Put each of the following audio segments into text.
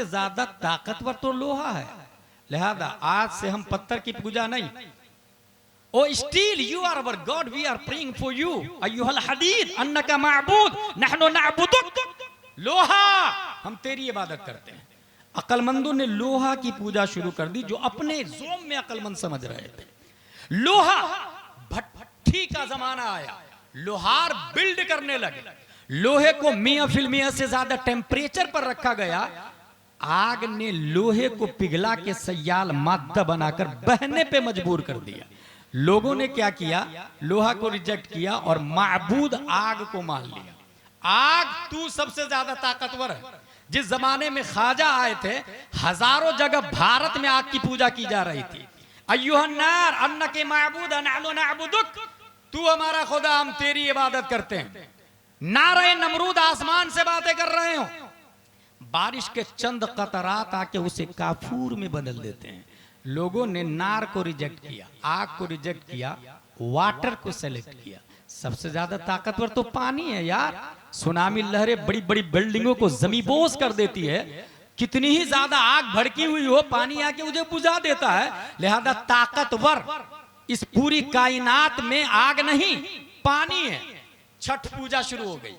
सबसे ज्यादा ताकतवर तो लोहा है, लिहाजा आज से हम पत्थर की पूजा नहीं। O steel you are our God, we are praying for you अय्युहल हदीद अन्नका माबूद नहनु नअबुदुक। लोहा, हम तेरी इबादत करते हैं। अक्लमंदों ने लोहा की पूजा शुरू कर दी, जो अपने जोम में अक्लमंद समझ रहे थे। लोहा, भट्ठी का जमाना आया, लोहार बिल्ड करने लगे। लोहे को मियां फिल्मिया से ज्यादा टेम्परेचर पर रखा गया। आग ने लोहे को पिघला के सयाल मादा बनाकर बहने पे मजबूर कर दिया। लोगों ने क्या किया, लोहा को रिजेक्ट किया और माबूद आग को मान लिया। आग तू सबसे ज्यादा ताकतवर है। जिस जमाने में ख्वाजा आए थे, हजारों जगह भारत में आग की पूजा की जा रही थी। अय्युहन्नार अन्नके माबूद नहनु नअबुदुक, तू हमारा खुदा, हम तेरी इबादत करते हैं। नारे नमरूद आसमान से बातें कर रहे हो, बारिश के चंद कतरात आके उसे काफूर में बदल देते हैं। लोगों ने नार को रिजेक्ट किया, आग को रिजेक्ट किया, वाटर को सेलेक्ट किया। सबसे ज्यादा ताकतवर तो पानी है यार। सुनामी लहरें बड़ी बड़ी बिल्डिंगों को जमींदोज कर देती है। कितनी ही ज्यादा आग भड़की हुई हो, पानी आके मुझे बुझा देता है। लिहाजा ताकतवर इस पूरी कायनात में आग नहीं, पानी है। छठ पूजा शुरू हो गई,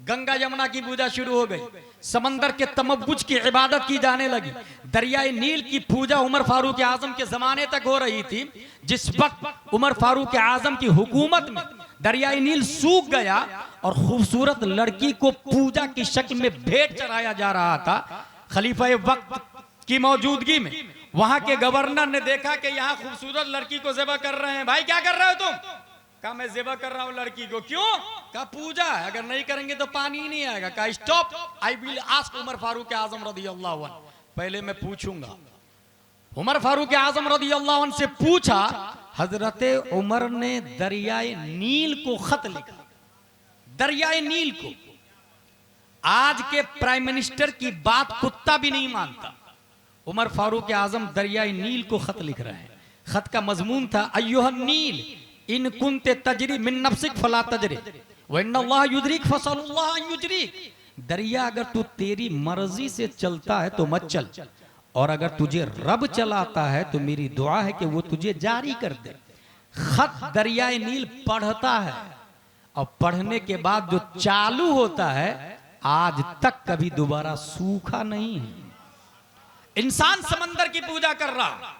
गंगा यमुना की पूजा शुरू हो गई, समंदर के तमब्बुज की इबादत की जाने लगी। दरियाए नील की पूजा उमर फारूक आजम के जमाने तक हो रही थी। जिस वक्त उमर फारूक आजम की हुकूमत में दरियाए नील सूख गया और खूबसूरत लड़की को पूजा की शक्ल में भेंट चढ़ाया जा रहा था, खलीफा वक्त की मौजूदगी में वहां के गवर्नर ने देखा कि यहाँ खूबसूरत लड़की को ज़िबा कर रहे हैं। भाई क्या कर रहे हो तुम? कहा मैं ज़िबा कर रहा हूँ लड़की को। क्यों? कहा पूजा है, अगर नहीं करेंगे तो पानी ही नहीं आएगा। कहा stop, I will ask Umar Farooq Azam रज़ियल्लाहु अन्हु। पहले मैं पूछूंगा। उमर फारूक आजम रज़ियल्लाहु अन्हु से पूछा। हजरते उमर ने दरियाए नील को खत लिखा, दरियाए नील को। आज के प्राइम मिनिस्टर की बात कुत्ता भी नहीं मानता। उमर फारूक आजम दरियाए नील को खत लिख रहे हैं। खत का मजमून था, अय्युहन नील इन कुंते तजरी मिन नफ्सिक फला तजरी व इन्नल्लाह युजरिक फसलुल्लाह अन युजरिक। दरिया अगर तू तेरी मर्जी से चलता है तो मत चल, और अगर तुझे रब चलाता है तो मेरी दुआ है कि वो तुझे जारी कर दे। खत दरियाए नील पढ़ता है और पढ़ने के बाद जो चालू होता है, आज तक कभी दोबारा सूखा नहीं है। इंसान समंदर की पूजा कर रहा।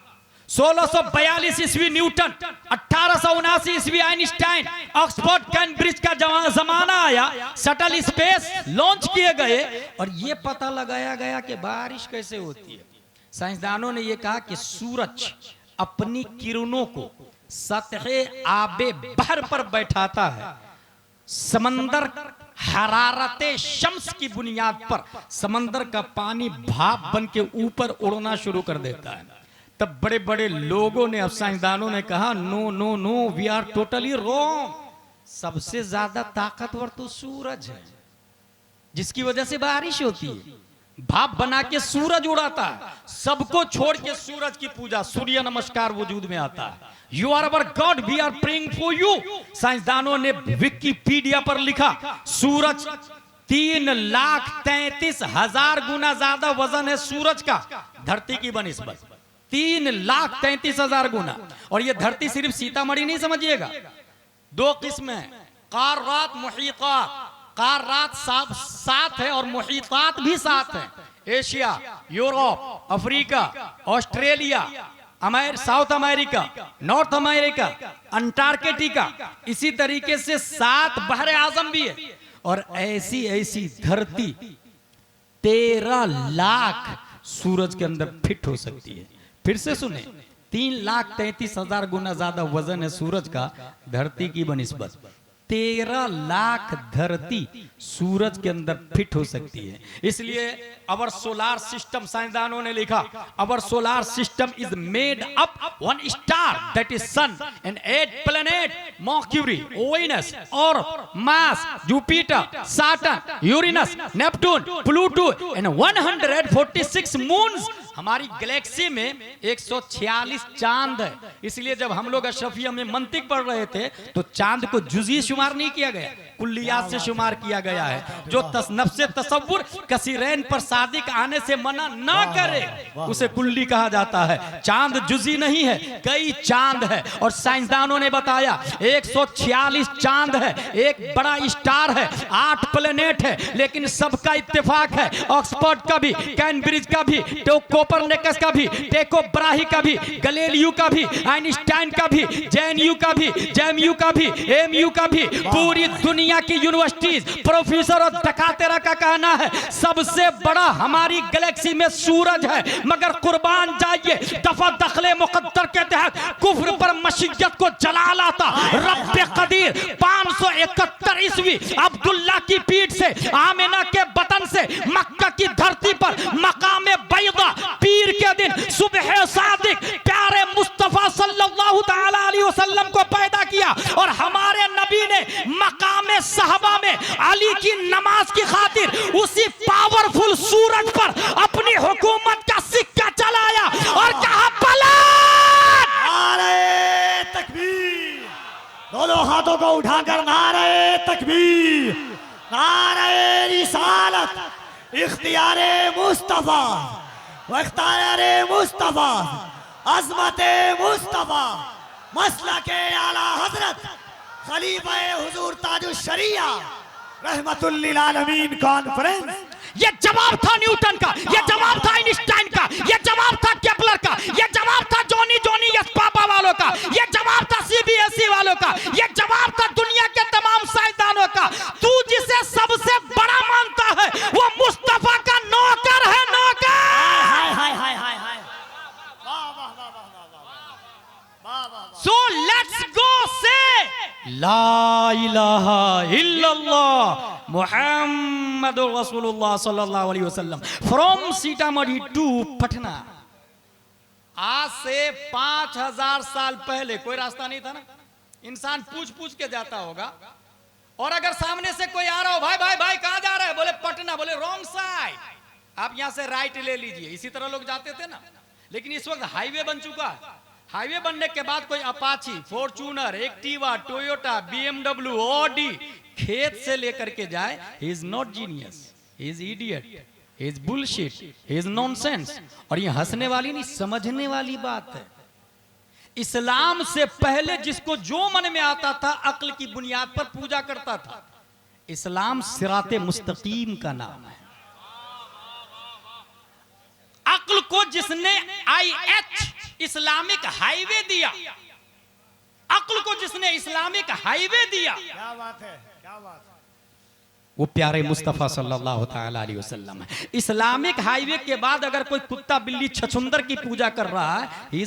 1642 ईस्वी न्यूटन, 1879 ईस्वी आइंस्टाइन, ऑक्सफोर्ड कैम्ब्रिज का जमाना आया, शटल स्पेस लॉन्च किए गए और ये पता लगाया गया कि बारिश कैसे होती है। साइंसदानों ने यह कहा कि सूरज अपनी किरणों को सतहे आबे बहर पर बैठाता है। समंदर हरारते शम्स की बुनियाद पर समंदर का पानी भाप बन के ऊपर उड़ना शुरू कर देता है। तब बड़े बड़े लोगों ने, अब साइंसदानों ने कहा no no no, we are totally wrong. सबसे ज्यादा ताकतवर तो सूरज है, जिसकी वजह से बारिश होती है। भाप बना के सूरज उड़ाता है। सबको छोड़ के सूरज की पूजा, सूर्य नमस्कार वजूद में आता है। You are our God, we are praying for you. साइंसदानों ने विकिपीडिया पर लिखा, सूरज 3,33,000 गुना ज्यादा वजन है सूरज का धरती की बनिस्बत। 3,33,000 गुना। और ये धरती सिर्फ सीतामढ़ी नहीं समझिएगा, दो किस्म है, क़ारात मुहीक़ात। क़ारात 7 है और मुहीक़ात भी 7 है। Asia, Europe, Africa, Australia, south America, north America, Antarctica, इसी तरीके से 7 बहरे आजम भी है। और ऐसी ऐसी धरती 13 लाख सूरज के अंदर फिट हो सकती है। फिर से सुने, 3,33,000 गुना ज्यादा वजन है सूरज का धरती की बनिस्बत। 13 लाख धरती सूरज के अंदर फिट हो सकती है। इसलिए अवर सोलार सिस्टम, साइंसदानों ने लिखा, our solar system is made up 1 star that is sun and 8 planet Mercury, Venus और Mars, Jupiter, Saturn, Uranus, Neptune, Pluto and 146 moons. हमारी गैलेक्सी में 146 चांद है। इसलिए जब हम लोग अशरफिया में मंतिक पढ़ रहे थे तो चांद को जुज़ी शुमार नहीं किया गया, कुल्लियात से शुमार किया गया है। जो नफ्से तसव्वुर कसीरैन पर सादिक आने से मना ना करे उसे कुल्ली कहा जाता है। चांद जुजी नहीं है, कई चांद है। और साइंसदानों ने बताया 146 चांद है, एक बड़ा स्टार है, 8 प्लेनेट है, लेकिन सबका इत्तेफाक है, ऑक्सफोर्ड का भी, कैम्ब्रिज का भी, कोपरनिकस का भी, टेको ब्राही का भी, गैलीलियो का भी, आइंस्टाइन का भी, जेएनयू का भी, जेएमयू का भी, एमयू का भी, पूरी दुनिया की यूनिवर्सिटीज, प्रोफेसर और दकातेरा का कहना है सबसे बड़ा हमारी गैलेक्सी में सूरज है। मगर कुर्बान जाइए, दफा दखले मुकद्दर के तहत कुफ्र पर मशीयत को जला लाता रब्बे कदीर 571 ईस्वी अब्दुल्ला की पीठ से, आमिना के बतन से, मक्का की धरती पर मकामे बैदा पीर के दिन सुबह सादिक प्यारे मुस्तफा सल्लल्लाहु तआला अलैहि वसल्लम को पैदा किया। और हमारे नबी ने मकामे सहबा में अली की नमाज की खातिर उसी पावरफुल सूरज पर अपनी हुकूमत का सिक्का चलाया और कहा पलट। नारे तकबीर, दोनों हाथों को उठाकर नारे तकबीर, नारे रिसालत, इख्तियारे मुस्तफा, इख्तियारे मुस्तफा, अज़मते मुस्तफा, मसलके आला हजरत खलीफा हुजूर ताजुश शरिया रहमतुल लिल आलमीन कॉन्फ्रेंस। ये जवाब था न्यूटन का, ये जवाब था आइंस्टाइन का, ये जवाब था केपलर का, ये जवाब था जॉनी यस पापा वालों का, ये जवाब था सीबीएसई वालों का, ये जवाब था दुनिया के तमाम साइंसदानों का। तू जिसे सबसे बड़ा मानता है वो मुस्तफा का नौकर है, नौकर। हाय हाय हाय हाय हाय, वाह वाह वाह वाह वाह वाह। So let's go say La ilaha illallah Muhammadur Rasulullah sallallahu alaihi wasallam from Sitamarhi to Patna। आज से 5000 साल पहले कोई रास्ता नहीं था ना, इंसान पूछ पूछ के जाता होगा। और अगर सामने से कोई आ रहा हो, भाई भाई भाई कहां जा रहा है, बोले पटना, बोले रॉन्ग साइड, आप यहां से राइट ले लीजिए। इसी तरह लोग जाते थे ना। लेकिन इस वक्त हाईवे बन चुका है। हाईवे बनने के बाद कोई Apache, Fortuner, Activa, Toyota, BMW, Audi खेत से लेकर के जाए, he is not genius, he is idiot, he is bullshit, he is nonsense. और ये हंसने वाली नहीं, समझने वाली बात है। इस्लाम से पहले जिसको जो मन में आता था अक्ल की बुनियाद पर पूजा करता था। इस्लाम सिराते मुस्तकीम का नाम है। अक्ल को जिसने IH इस्लामिक हाईवे दिया, अक्ल को जिसने इस्लामिक हाईवे दिया, क्या बात है, क्या बात है। वो प्यारे मुस्तफा सल्लल्लाहु तआला अलैहि वसल्लम है। इस्लामिक हाईवे के बाद अगर कोई कुत्ता बिल्ली छछुंदर की पूजा कर रहा है, ही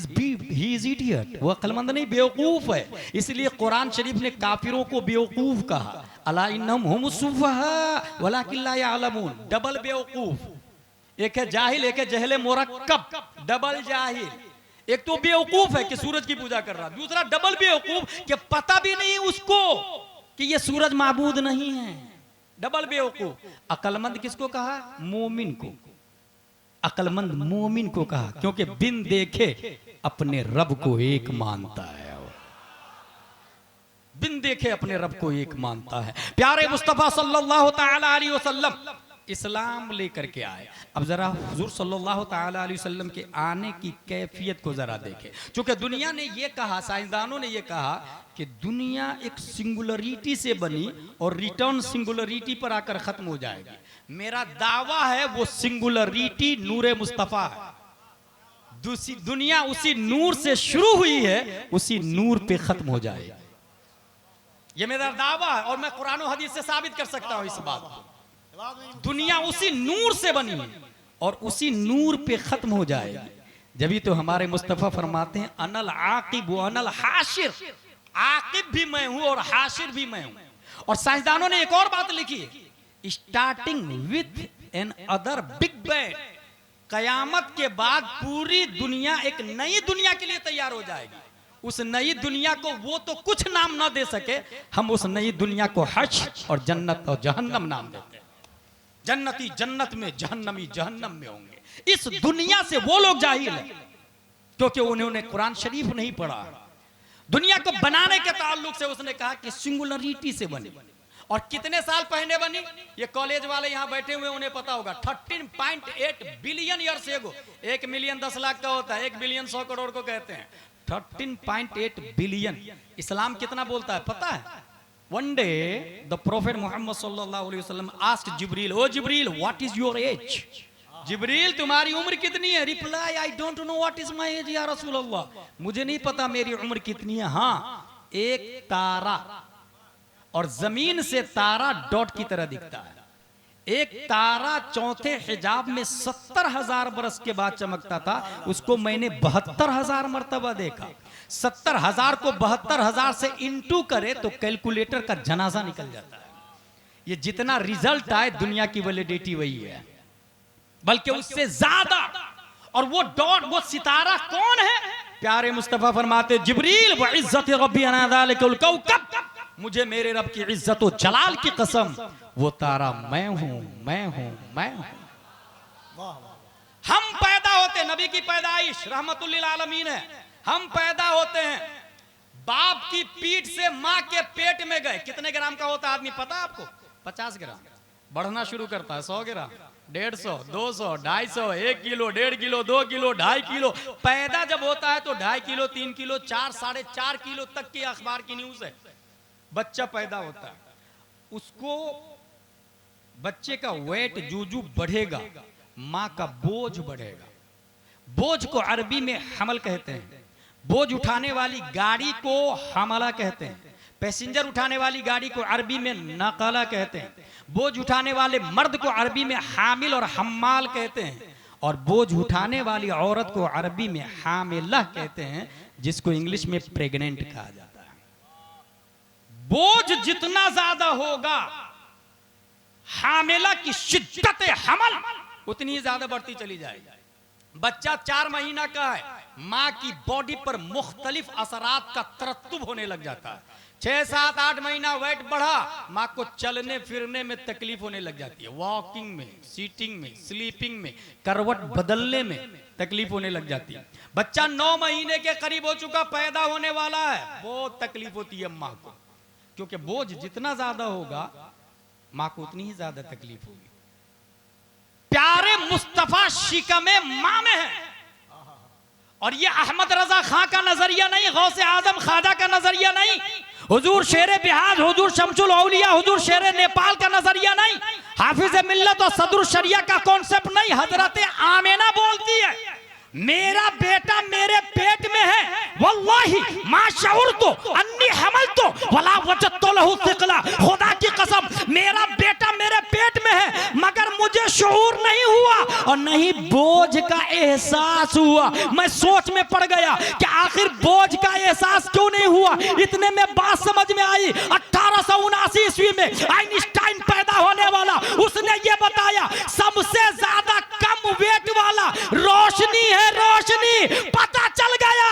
इज इडियट, वो अक्लमंद नहीं, बेवकूफ है। इसलिए कुरान शरीफ ने काफिरों को बेवकूफ कहा, अला इन्नहुम हुमुस सुफहा वलाकिन ला यअलमून, डबल बेवकूफ। एक है जाहिल, एक है जहले मुरक्कब, डबल जाहिल। एक तो बेवकूफ है कि सूरज की पूजा कर रहा, दूसरा डबल बेवकूफ कि पता भी नहीं उसको कि ये सूरज माबूद नहीं है, डबल बेवकूफ। अक्लमंद किसको कहा? मोमिन को। अक्लमंद मोमिन को कहा, क्योंकि बिन देखे अपने रब को एक मानता है, बिन देखे अपने रब को एक मानता है। प्यारे मुस्तफा सल्लल्लाहु तआला अलैहि वसल्लम इस्लाम लेकर के आए। अब जरा हुजूर सल्लल्लाहु तआला अलैहि वसल्लम के आने की कैफियत को जरा देखें। चूंकि दुनिया ने ये कहा, साइंसदानों ने ये कहा कि दुनिया एक सिंगुलरिटी से बनी और रिटर्न सिंगुलरिटी पर आकर खत्म हो जाएगी। मेरा दावा है वो सिंगुलरिटी नूरे मुस्तफा है। दूसरी दुनिया उसी नूर से शुरू हुई है, उसी नूर पे खत्म हो जाएगी। ये मेरा दावा है और मैं कुरान और हदीस से साबित कर सकता हूं इस बात को। दुनिया उसी नूर से बनी है और उसी नूर पे खत्म हो जाएगी। जब तो हमारे मुस्तफा फरमाते हैं अनल आकिब व अनल हाशिर, आकिब भी मैं हूं और हाशिर भी मैं हूं। और साइंसदानों ने एक और बात लिखी है, starting with another big bang, कयामत के बाद पूरी दुनिया एक नई दुनिया के लिए तैयार हो जाएगी। उस नई दुनिया को वो तो कुछ नाम ना दे सके, हम उस नई दुनिया को हश्र और जन्नत और जहन्नम नाम देते हैं। जन्नती जन्नत में, जहन्नमी जहन्नम में होंगे। इस दुनिया से वो लोग जाहिल हैं क्योंकि उन्होंने कुरान शरीफ नहीं पढ़ा। दुनिया को बनाने के ताल्लुक से उसने कहा कि सिंगुलरिटी से बने और कितने साल पहले बनी? ये कॉलेज वाले यहाँ बैठे हुए उन्हें पता होगा। 13.8 billion years ago. 1 million 10 lakh का होता है, 1 बिलियन 100 करोड़ को कहते हैं। 13.8 बिलियन। इस्लाम कितना बोलता है पता है? One day the Prophet Muhammad sallallahu alaihi wasallam asked Jibril, "Oh Jibril, what is your age?" जिब्रील तुम्हारी उम्र कितनी है? Reply, I don't know what is my age या रसूल अल्लाह, मुझे नहीं पता मेरी उम्र कितनी है। हाँ, एक तारा और जमीन से तारा डॉट की तरह दिखता है। एक तारा चौथे हिजाब में 70,000 बरस के बाद चमकता था, उसको मैंने 72,000 मर्तबा देखा। 70,000 को 72,000 से इंटू करे तो कैलकुलेटर का जनाजा निकल जाता है। ये जितना रिजल्ट आए दुनिया की वैलिडिटी वही है, बल्कि उससे ज्यादा। और वो डॉट, वो सितारा कौन है? प्यारे मुस्तफा फरमाते, जिब्रील व इज्जत रब्बी अना ज़ालिकल कौकब, मुझे मेरे रब की इज्जत और जलाल की कसम, वो तारा मैं हूं, मैं हूं, मैं हूं। हम पैदा होते, नबी की पैदाइश रहमतुल लिल आलमीन है। हम पैदा होते हैं, बाप की पीठ से माँ के पेट में गए। कितने ग्राम का होता है आदमी पता है आपको? 50 ग्राम। बढ़ना शुरू करता है 100 ग्राम, 150, 200, 250, 1 किलो, 1.5 किलो, 2 किलो, 2.5 किलो। पैदा जब होता है तो 2.5 किलो, 3 किलो, 4, 4.5 किलो तक की अखबार की न्यूज है। बच्चा पैदा होता है, उसको बच्चे का वेट जूजू बढ़ेगा, माँ का बोझ बढ़ेगा। बोझ को अरबी में हमल कहते हैं। बोझ उठाने वाली गाड़ी को हमला कहते हैं। पैसेंजर उठाने वाली गाड़ी को अरबी में नकला कहते हैं। बोझ उठाने वाले मर्द को अरबी में हामिल और हम्माल कहते हैं। और बोझ उठाने वाली औरत को अरबी में हामिला कहते हैं, जिसको इंग्लिश में प्रेग्नेंट कहा जाता है। बोझ जितना ज्यादा होगा, हामिला की शिद्दत हमल उतनी ज्यादा बढ़ती चली जाएगी। बच्चा 4 महीना का है, माँ की बॉडी पर मुख्तलिफ असरात का तरत्तुब होने लग जाता है। 6, 7, 8 महीना वेट बढ़ा, माँ को चलने फिरने में तकलीफ होने लग जाती है। वॉकिंग में, सीटिंग में, स्लीपिंग में, करवट बदलने में तकलीफ होने लग जाती है। बच्चा 9 महीने के करीब हो चुका, पैदा होने वाला है, बहुत तकलीफ होती है माँ को, क्योंकि बोझ जितना ज्यादा होगा माँ को उतनी ही ज्यादा तकलीफ होगी। प्यारे मुस्तफा शिकमे माँ में है। और ये अहमद रजा खां का नजरिया नहीं, गौसे आजम ख्वाजा का नजरिया नहीं, हुजूर शेरे बिहार, हुजूर शमसुल औलिया, हुजूर शेरे नेपाल का नजरिया नहीं, हाफिज मिल्लत और सदरुल शरिया का कॉन्सेप्ट नहीं। हजरत आमेना बोलती है, मेरा बेटा मेरे पेट में है, वल्लाही मा शऊरतु अन्नी हमलतु वला वजदतु लहु सिकला, खुदा की कसम मेरा बेटा मेरे पेट में है, मगर मुझे शऊर नहीं हुआ और नहीं बोझ का एहसास हुआ। मैं सोच में पड़ गया कि आखिर बोझ का एहसास क्यों नहीं हुआ। इतने में बात समझ में आई। 1879 ईस्वी में आइंस्टाइन पैदा होने वाला, उसने ये बताया सबसे ज्यादा कम वेट वाला रोशनी है, रोशनी। पता चल गया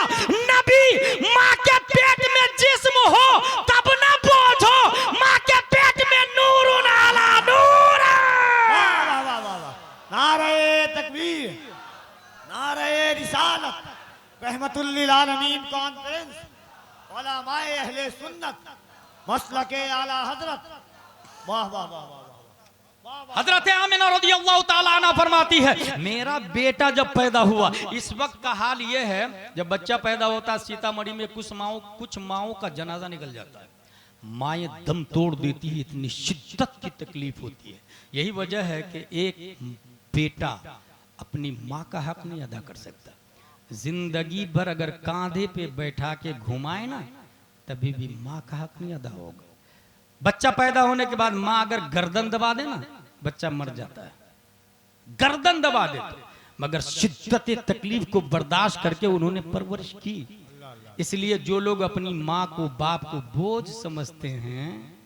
नबी माँ के पेट में जिस्म हो तब ना बोझ हो, माँ के पेट में नूरुन अला नूर। नारे तकबीर, नारे रिसालत, रहमतुल लिल आलमीन कॉन्फ्रेंस, उलमाए अहले सुन्नत, मसलके आला हजरत। वाह वाह वाह वाह। हजरत आमिना रज़ियल्लाहु ताला अन्हा फरमाती है, मेरा बेटा जब पैदा हुआ, इस वक्त का हाल यह है, जब बच्चा पैदा होता है सीतामढ़ी में कुछ माओं का जनाजा निकल जाता है। माएँ दम तोड़ देती है, इतनी शिद्दत की तकलीफ होती है। यही वजह है कि एक बेटा अपनी माँ का हक नहीं अदा कर सकता। जिंदगी भर अगर कांधे पे बैठा के घुमाए ना, तभी भी माँ का हक नहीं अदा होगा। बच्चा पैदा होने के बाद माँ अगर गर्दन दबा दे ना, बच्चा मर जाता है। गर्दन दबा दे तो, मगर शिद्दत तकलीफ को बर्दाश्त करके उन्होंने परवरिश की। इसलिए जो लोग अपनी माँ को, बाप को बोझ समझते हैं,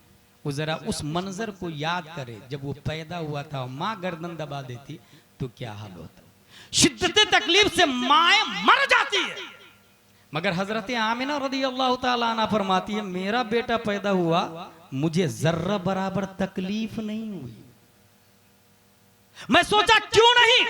वो जरा उस मंजर को याद करे जब वो पैदा हुआ था, माँ गर्दन दबा देती तो क्या हाल होता। शिद्दत तकलीफ से माएँ मर जाती है। मगर हजरत आमिना रज़ियल्लाहु ताला अन्हा फरमाती है, मेरा बेटा पैदा हुआ, मुझे जर्रा बराबर तकलीफ नहीं हुई। मैं सोचा क्यों नहीं।